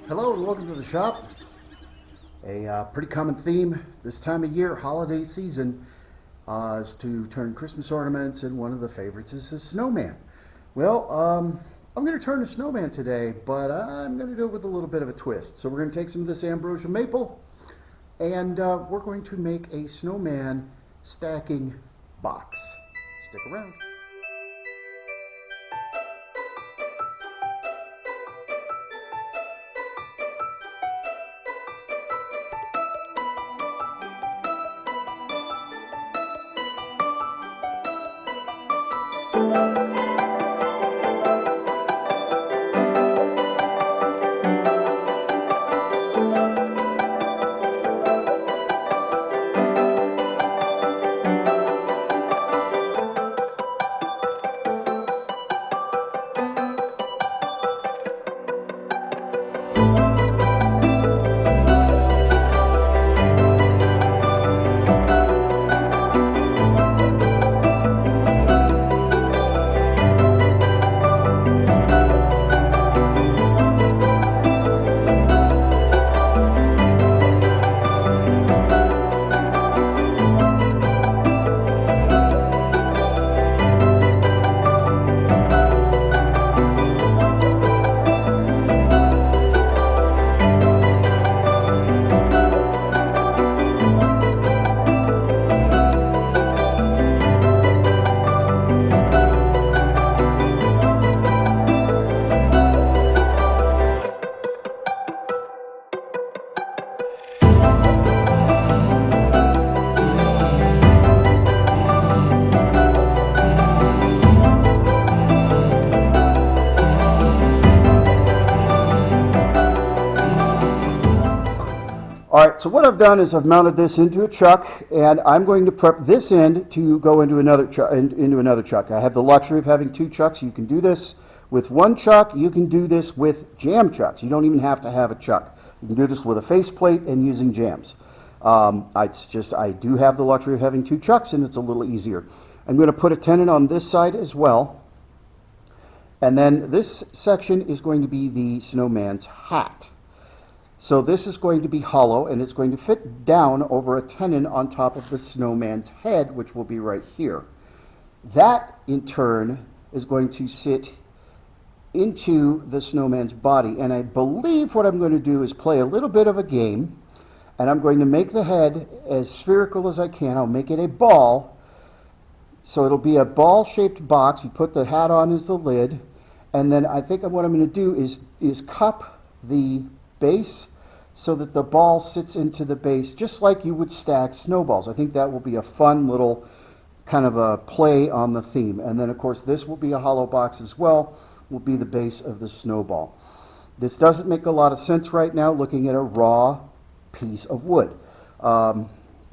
Hello and welcome to the shop. A pretty common theme this time of year, holiday season, is to turn Christmas ornaments, and one of the favorites is the snowman. Well, I'm going to turn a snowman today, but I'm going to do it with a little bit of a twist. So we're going to take some of this ambrosia maple, and we're going to make a snowman stacking box. Stick around. All right, so what I've done is I've mounted this into a chuck, and I'm going to prep this end to go into another chuck. I have the luxury of having two chucks. You can do this with one chuck. You can do this with jam chucks. You don't even have to have a chuck. You can do this with a faceplate and using jams. I do have the luxury of having two chucks, and it's a little easier. I'm going to put a tenon on this side as well, and then this section is going to be the snowman's hat. So this is going to be hollow, and it's going to fit down over a tenon on top of the snowman's head, which will be right here. That, in turn, is going to sit into the snowman's body. And I believe what I'm going to do is play a little bit of a game, and I'm going to make the head as spherical as I can. I'll make it a ball. So it'll be a ball-shaped box. You put the hat on as the lid, and then I think what I'm going to do is cup the base so that the ball sits into the base just like you would stack snowballs. I think that will be a fun little kind of a play on the theme. And then of course this will be a hollow box as well, will be the base of the snowball. This doesn't make a lot of sense right now looking at a raw piece of wood.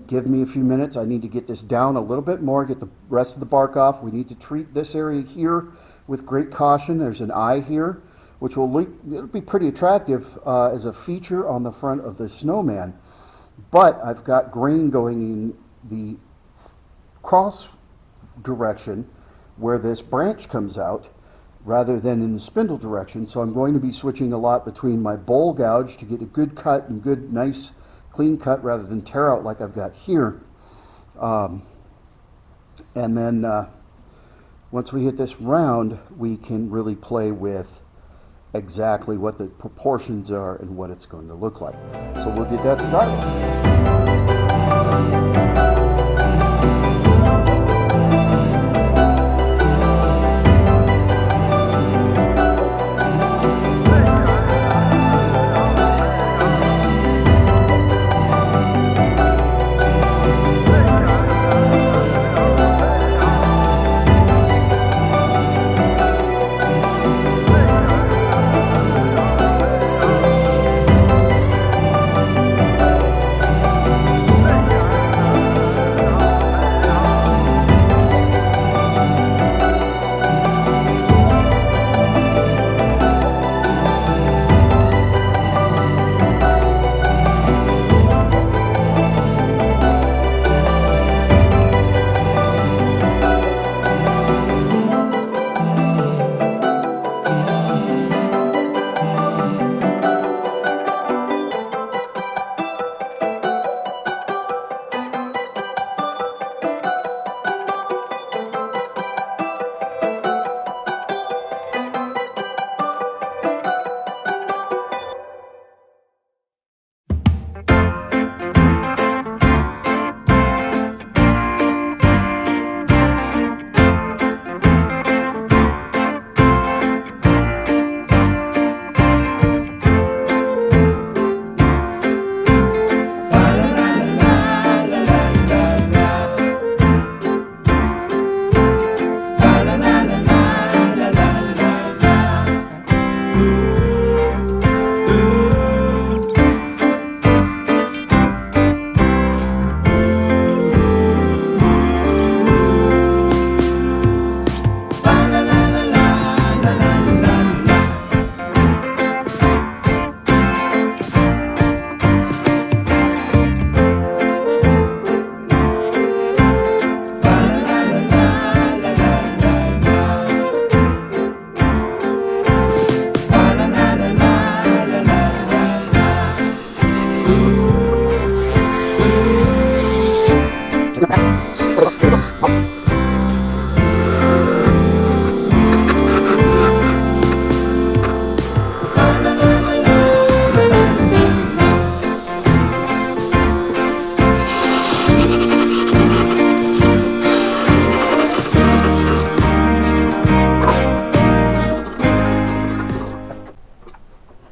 Give me a few minutes. I need to get this down a little bit more, get the rest of the bark off. We need to treat this area here with great caution. There's an eye here, which will it'll be pretty attractive as a feature on the front of the snowman. But I've got grain going in the cross direction where this branch comes out rather than in the spindle direction. So I'm going to be switching a lot between my bowl gouge to get a good cut and good, nice, clean cut rather than tear out like I've got here. And then once we hit this round, we can really play with exactly what the proportions are and what it's going to look like. So we'll get that started.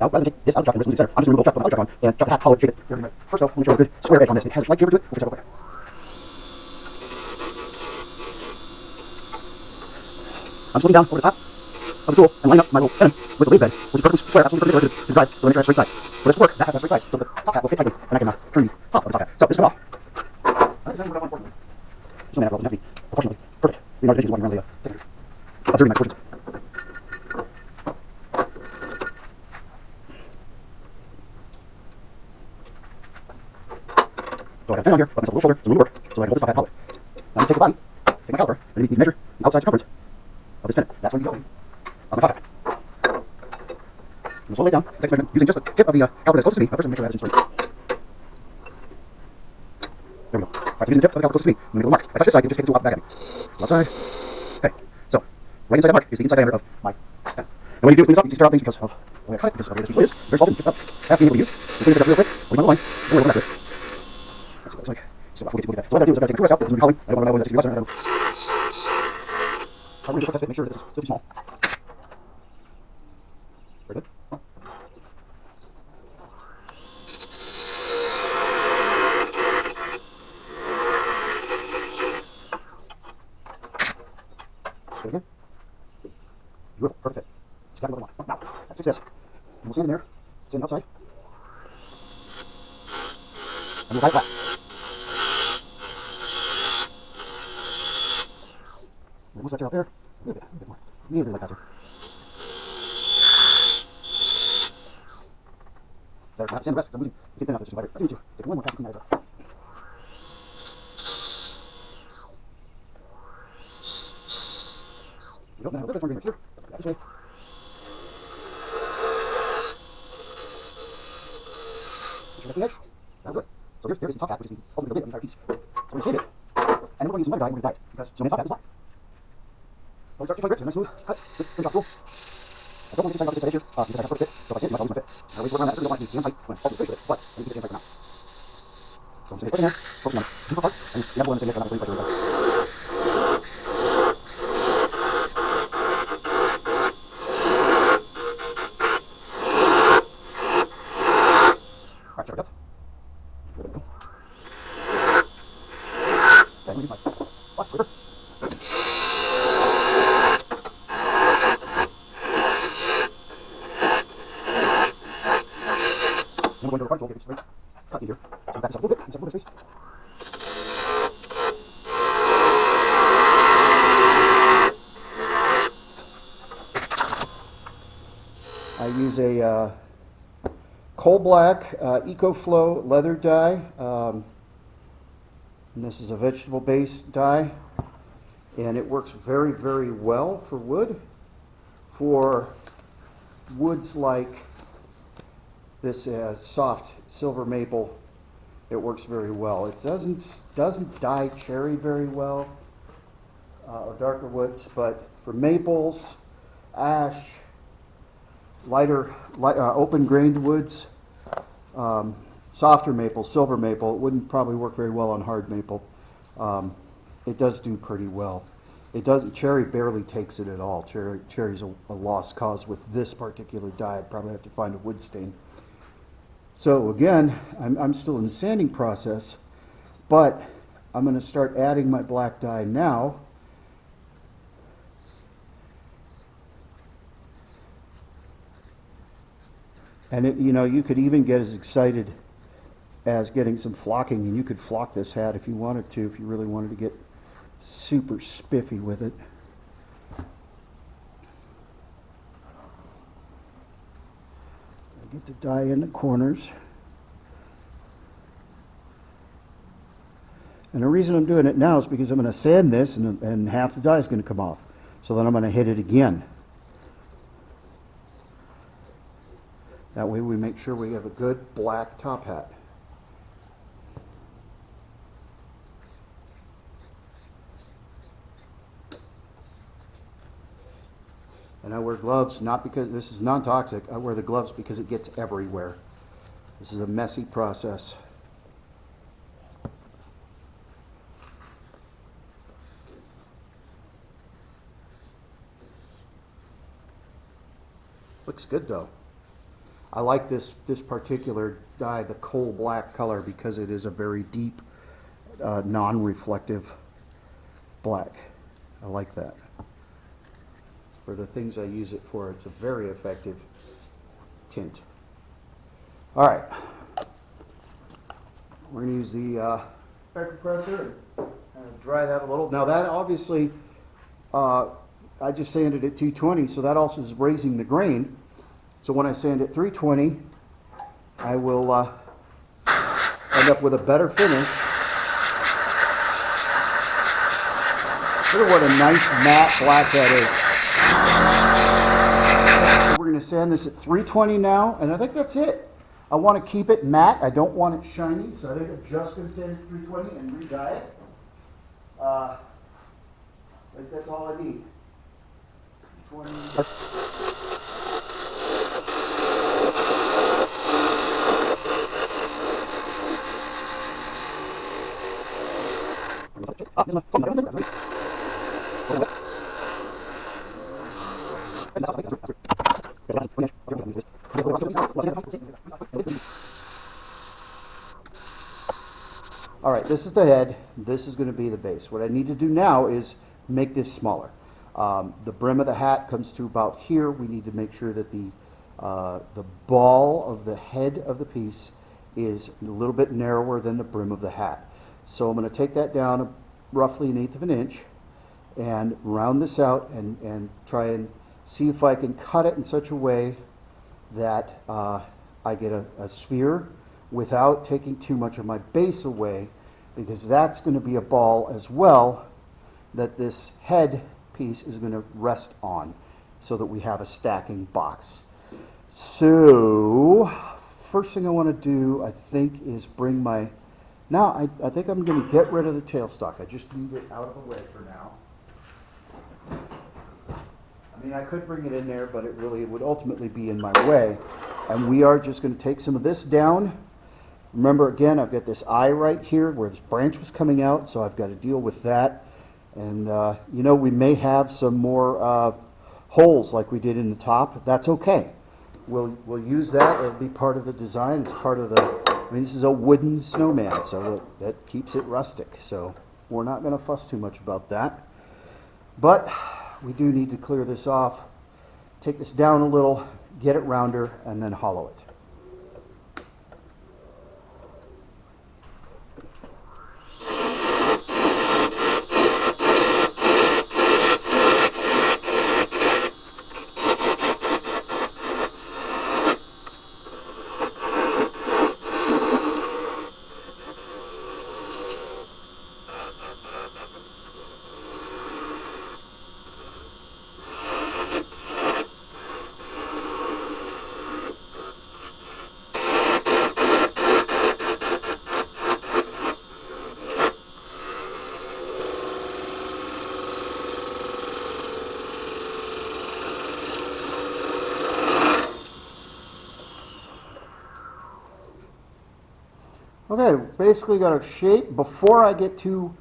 Now, rather than take this out of the chuck and move it to the center, I'm just going to remove the chuck, put my other chuck on, and chuck the hat, hollow, shape it. First, though, let me show you a good square edge on this. It has a slight chamfer to it. We'll fix that real quick. I'm just looking down over the top of the tool and line up my little tenon with the lathe bed, which is perfectly square, absolutely perpendicular to the drive, so make sure I have straight sides. For this to work, that has to have straight sides, so the top hat will fit tightly, and I can turn the top of the top hat. So this is off. This is important. So man, doesn't have to be proportionally perfect. The amount of digits is walking around the thicker. Observing my proportions. So I got a 10 on here, but myself a little shoulder, so I'm going to work, so I can hold this top hat hollow. Now I'm going to take the body, take my caliper, and I need to measure the outside circumference of this tenon. That's going to be going on my top hat. I'm going to slow lay down, take this measurement using just the tip of the caliper that's closest to me. First, I'm going to make sure I have this in straight. There we go. Alright, so using the tip of the caliper closest to me, I'm going to make a little mark. If I touch this side, you can just take the tool out back at me. Left side. Okay, so right inside that mark is the inside diameter of my pen. And when you do clean this up, you can start out things because of the way I cut it, because of the way this usually is. It's very salty, just about half being able to use. So clean this up real quick, holding my line, and we'll go back to it. Let's see what it looks like. So we'll get that. So what I gotta do is I gotta take the crew rest out, it's going to be hauling. I don't want to know when that's going to be left, I'm going to just test it, make sure that it's still too small. Very good. There we go. Beautiful, perfect. That's exactly what I want. Now, let's fix this. And we'll sand in there, sand outside. And we'll tie it flat. We'll set it out there. A little bit more. Really like that, sir. There, now sand the rest. I'm losing. It's getting thin enough. This is I do need to take one more pass and clean that out. There we go. Now a little bit more green right here. Back this way. Make sure you get the edge. That'll do it. So there is the top hat, which is ultimately the lid of the entire piece. So we're going to save it. And we're going to use some other dye, and we're going to dye it. Because so many top hat is black. When we start to get nice smooth cut with the tool. I don't want to get this issue because I have perfect fit. So if I see it, my always going to fit. I always work around that. I really don't want it to be hand tight when I'm also good with it, but I need to get the hand tight for now. So I'm just going to put it in there, focus on it, super apart, and the other one is going to get another 25 pressure. Alright, check it up. There we go. Okay, I'm going to use my box sweeper. And we're going to the tool, get it straight cut in here. So back this up a little bit, inside a little bit of space. I use a coal black EcoFlow leather dye. And this is a vegetable-based dye. And it works very, very well for wood. For woods like this soft silver maple, it works very well. It doesn't dye cherry very well, or darker woods, but for maples, ash, open-grained woods, softer maple, silver maple, it wouldn't probably work very well on hard maple. It does do pretty well. Cherry barely takes it at all. Cherry's a lost cause with this particular dye. I'd probably have to find a wood stain. So again, I'm still in the sanding process, but I'm going to start adding my black dye now. And you could even get as excited as getting some flocking, and you could flock this hat if you wanted to, if you really wanted to get super spiffy with it. Get the dye in the corners. And the reason I'm doing it now is because I'm going to sand this and half the dye is going to come off. So then I'm going to hit it again. That way we make sure we have a good black top hat. And I wear gloves, not because this is non-toxic. I wear the gloves because it gets everywhere. This is a messy process. Looks good though. I like this particular dye, the coal black color, because it is a very deep, non-reflective black. I like that. For the things I use it for, it's a very effective tint. All right, we're going to use the air compressor and dry that a little. Now that obviously, I just sanded at 220, so that also is raising the grain. So when I sand at 320, I will end up with a better finish. Look at what a nice matte black that is. So we're going to sand this at 320 now, and I think that's it. I want to keep it matte. I don't want it shiny, so I think I'm just going to sand it at 320 and re-dye it. I think that's all I need. 320. All right, this is the head. This is going to be the base. What I need to do now is make this smaller. The brim of the hat comes to about here. We need to make sure that the ball of the head of the piece is a little bit narrower than the brim of the hat. So I'm going to take that down roughly 1/8 of an inch and round this out and try and see if I can cut it in such a way that I get a sphere without taking too much of my base away, because that's going to be a ball as well that this head piece is going to rest on, so that we have a stacking box. So first thing I want to do, I think, is bring my, now I think I'm going to get rid of the tailstock. I just need it out of the way for now. I mean, I could bring it in there, but it really would ultimately be in my way. And we are just going to take some of this down. Remember, again, I've got this eye right here where this branch was coming out, so I've got to deal with that. And, you know, we may have some more holes like we did in the top. That's okay. We'll use that. It'll be part of the design. It's part of the, I mean, this is a wooden snowman, so that keeps it rustic. So we're not going to fuss too much about that. But we do need to clear this off, take this down a little, get it rounder, and then hollow it. Okay, basically got a shape. Before I get too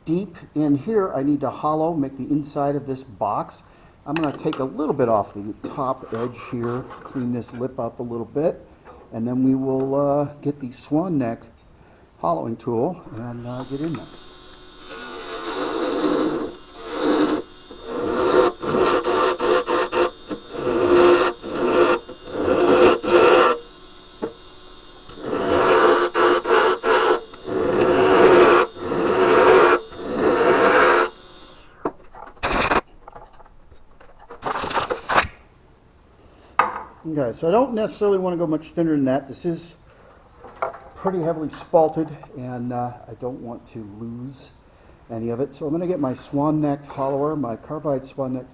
deep in here, I need to hollow, make the inside of this box. I'm going to take a little bit off the top edge here, clean this lip up a little bit, and then we will get the swan neck hollowing tool and get in there. Okay, so I don't necessarily want to go much thinner than that. This is pretty heavily spalted, and I don't want to lose any of it. So I'm going to get my swan-necked hollower, my carbide swan-neck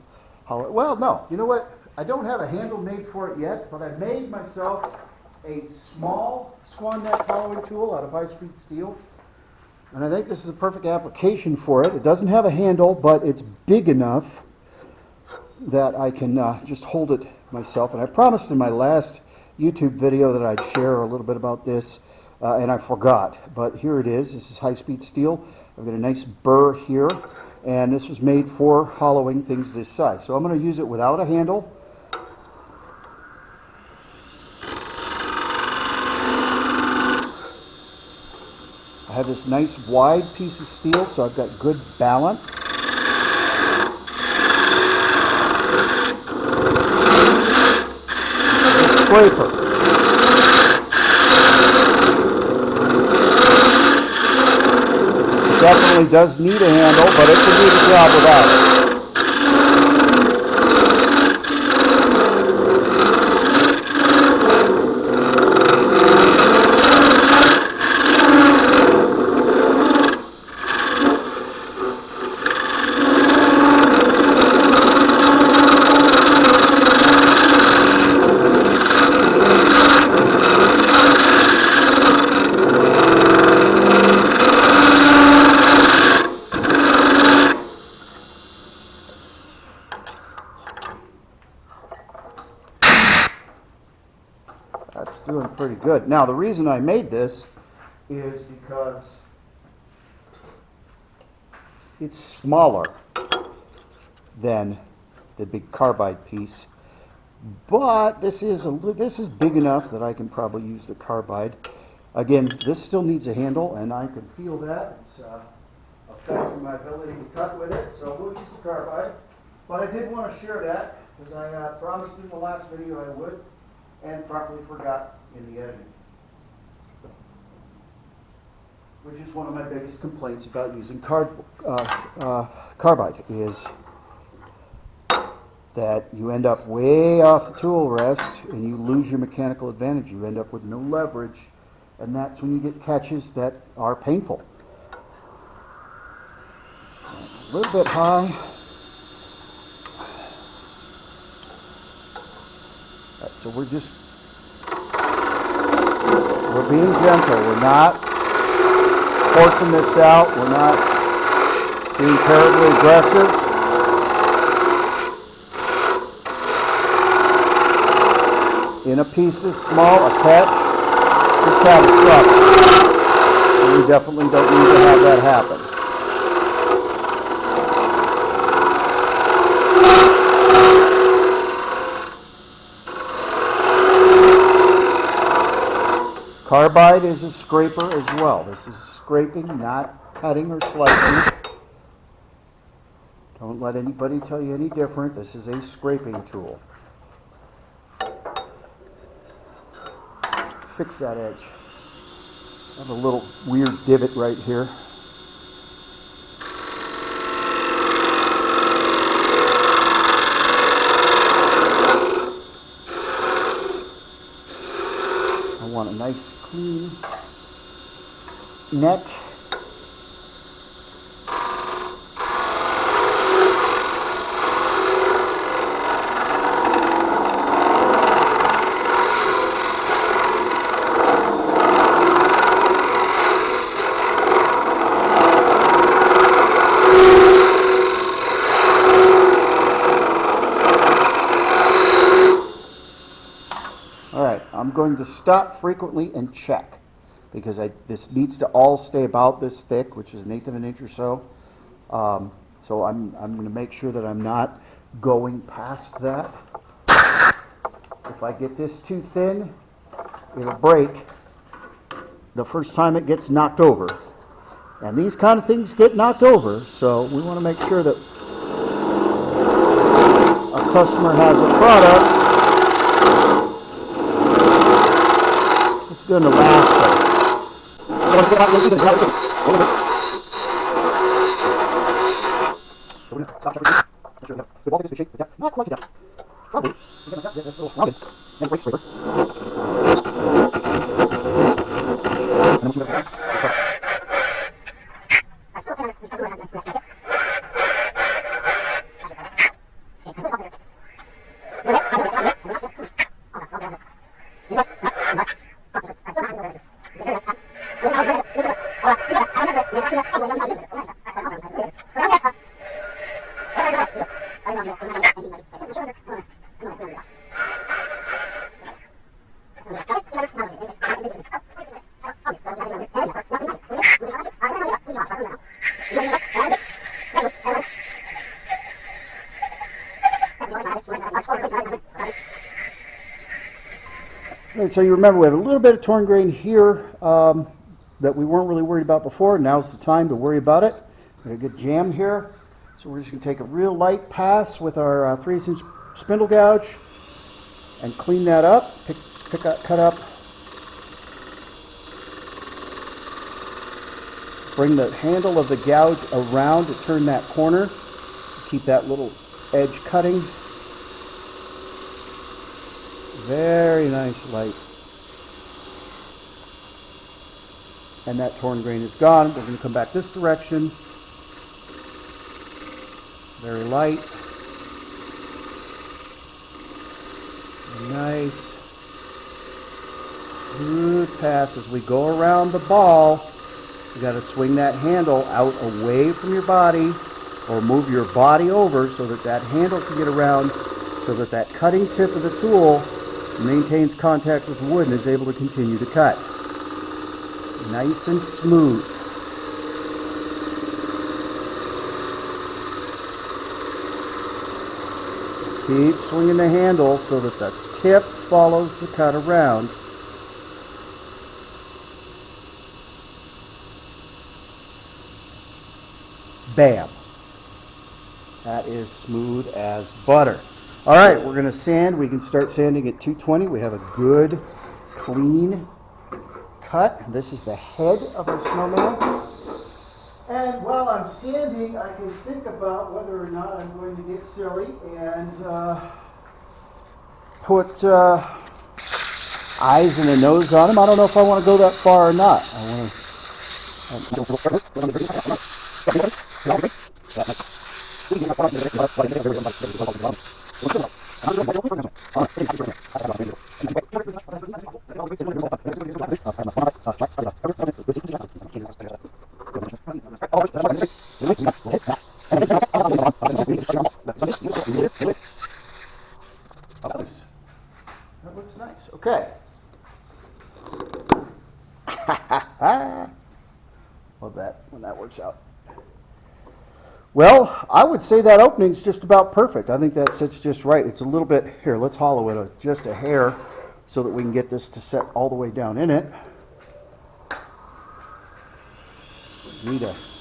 hollower. Well, no, you know what? I don't have a handle made for it yet, but I made myself a small swan-neck hollowing tool out of high-speed steel. And I think this is a perfect application for it. It doesn't have a handle, but it's big enough that I can just hold it myself. And I promised in my last YouTube video that I'd share a little bit about this, and I forgot. But here it is. This is high-speed steel. I've got a nice burr here, and this was made for hollowing things this size. So I'm going to use it without a handle. this nice wide piece of steel, so I've got good balance. Scraper. It definitely does need a handle, but it can do the job without it. That's doing pretty good. Now, the reason I made this is because it's smaller than the big carbide piece, but this is big enough that I can probably use the carbide. Again, this still needs a handle, and I can feel that it's affecting my ability to cut with it, so we'll use the carbide. But I did want to share that because I promised in the last video I would, and probably forgot in the editing. Which is one of my biggest complaints about using carbide, is that you end up way off the tool rest and you lose your mechanical advantage. You end up with no leverage, and that's when you get catches that are painful. A little bit high. Right, so we're being gentle. We're not forcing this out. We're not being terribly aggressive. In a piece this small, a catch is catastrophic. And we definitely don't need to have that happen. Carbide is a scraper as well. This is scraping, not cutting or slicing. Don't let anybody tell you any different. This is a scraping tool. Fix that edge. I have a little weird divot right here. I want a nice clean neck. I'm going to stop frequently and check, because this needs to all stay about this thick, which is 1/8 of an inch or so. So I'm going to make sure that I'm not going past that. If I get this too thin, it'll break the first time it gets knocked over. And these kind of things get knocked over, so we want to make sure that a customer has a product it's going to last them. So we're going to stop checking. Make sure we have the ball thing is in shape. Yeah, not quite enough. Probably. Again, like that. That's a little rounded. And brake scraper. And then we'll see All right, so you remember we have a little bit of torn grain here. that we weren't really worried about before. Now's the time to worry about it. Got a good jam here. So we're just going to take a real light pass with our 3/8" spindle gouge and clean that up. Cut up. Bring the handle of the gouge around to turn that corner. Keep that little edge cutting. Very nice light. And that torn grain is gone. We're going to come back this direction. Very light. Nice. Smooth pass as we go around the ball. You got to swing that handle out away from your body, or move your body over so that that handle can get around, so that that cutting tip of the tool maintains contact with the wood and is able to continue to cut. Nice and smooth. Keep swinging the handle so that the tip follows the cut around. Bam. That is smooth as butter. All right, we're going to sand. We can start sanding at 220. We have a good, clean cut. This is the head of our snowman. And while I'm sanding, I can think about whether or not I'm going to get silly and put eyes and a nose on him. I don't know if I want to go that far or not. That looks nice. Okay. Love that when that works out. Well, I would say that opening's just about perfect. I think that sits just right. It's a little bit, here, let's hollow it just a hair so that we can get this to set all the way down in it.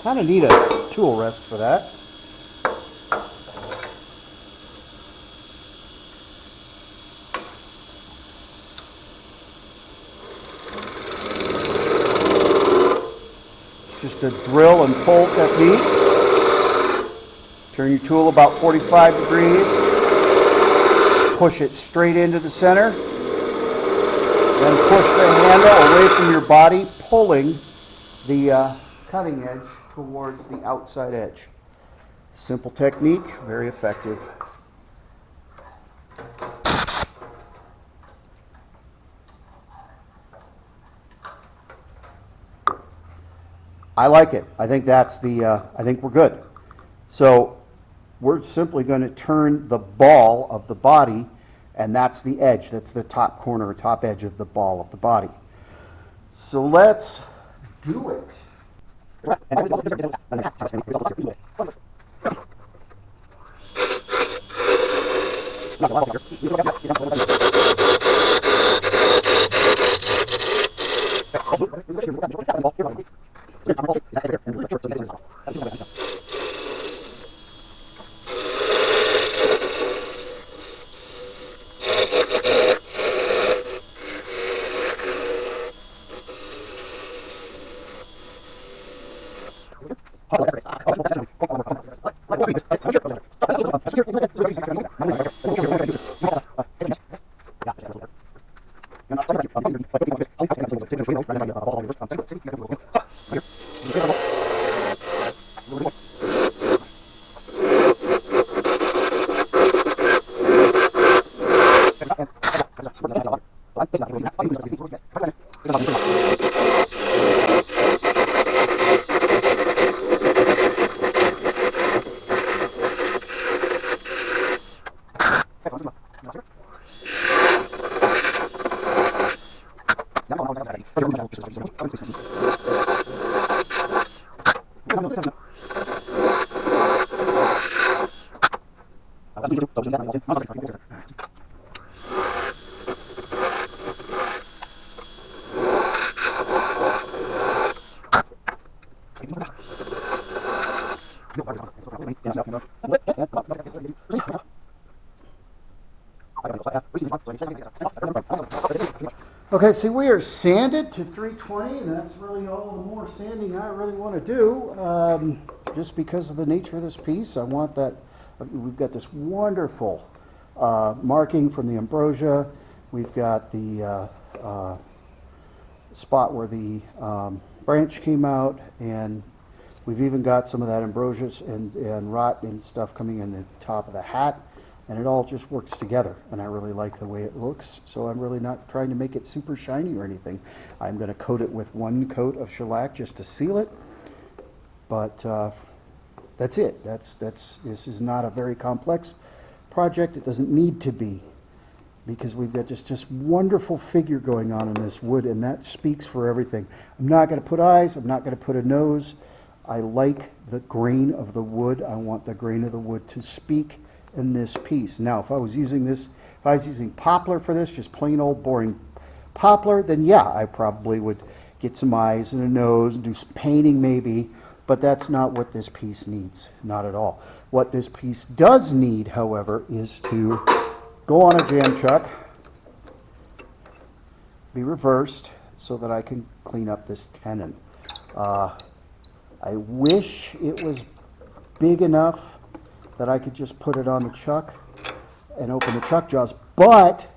Kind of need a tool rest for that. It's just a drill and pull technique. Turn your tool about 45 degrees. Push it straight into the center. Then push the handle away from your body, pulling the cutting edge towards the outside edge. Simple technique, very effective. I like it. I think that's I think we're good. So we're simply going to turn the ball of the body, and that's the edge. That's the top corner or top edge of the ball of the body. So let's do it. Okay, see, we are sanded to 320, and that's really all the more sanding I really want to do. Just because of the nature of this piece, I want that. We've got this wonderful marking from the ambrosia. We've got the spot where the branch came out, and we've even got some of that ambrosia and rot and stuff coming in the top of the hat. And it all just works together, and I really like the way it looks. So I'm really not trying to make it super shiny or anything. I'm going to coat it with one coat of shellac just to seal it. But that's it. This is not a very complex project. It doesn't need to be, because we've got just this wonderful figure going on in this wood, and that speaks for everything. I'm not going to put eyes. I'm not going to put a nose. I like the grain of the wood. I want the grain of the wood to speak in this piece. Now, if I was using poplar for this, just plain old boring poplar, then yeah, I probably would get some eyes and a nose and do some painting maybe, but that's not what this piece needs, not at all. What this piece does need, however, is to go on a jam chuck, be reversed so that I can clean up this tenon. I wish it was big enough that I could just put it on the chuck and open the chuck jaws, but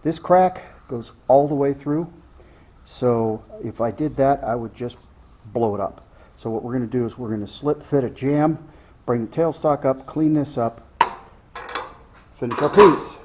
this crack goes all the way through, so if I did that, I would just blow it up. So what we're going to do is we're going to slip fit a jam, bring the tailstock up, clean this up, finish our piece.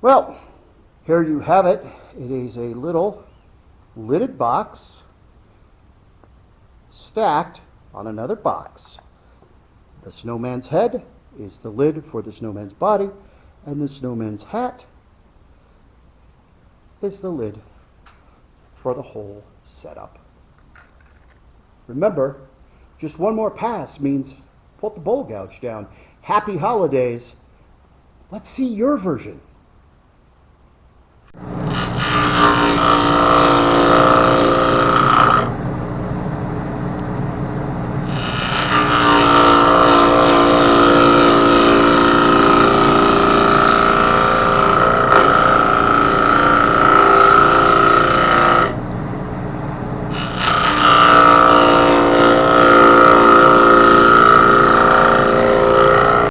Well, here you have it. It is a little lidded box stacked on another box. The snowman's head is the lid for the snowman's body, and the snowman's hat is the lid for the whole setup. Remember, just one more pass means put the bowl gouge down. Happy holidays. Let's see your version.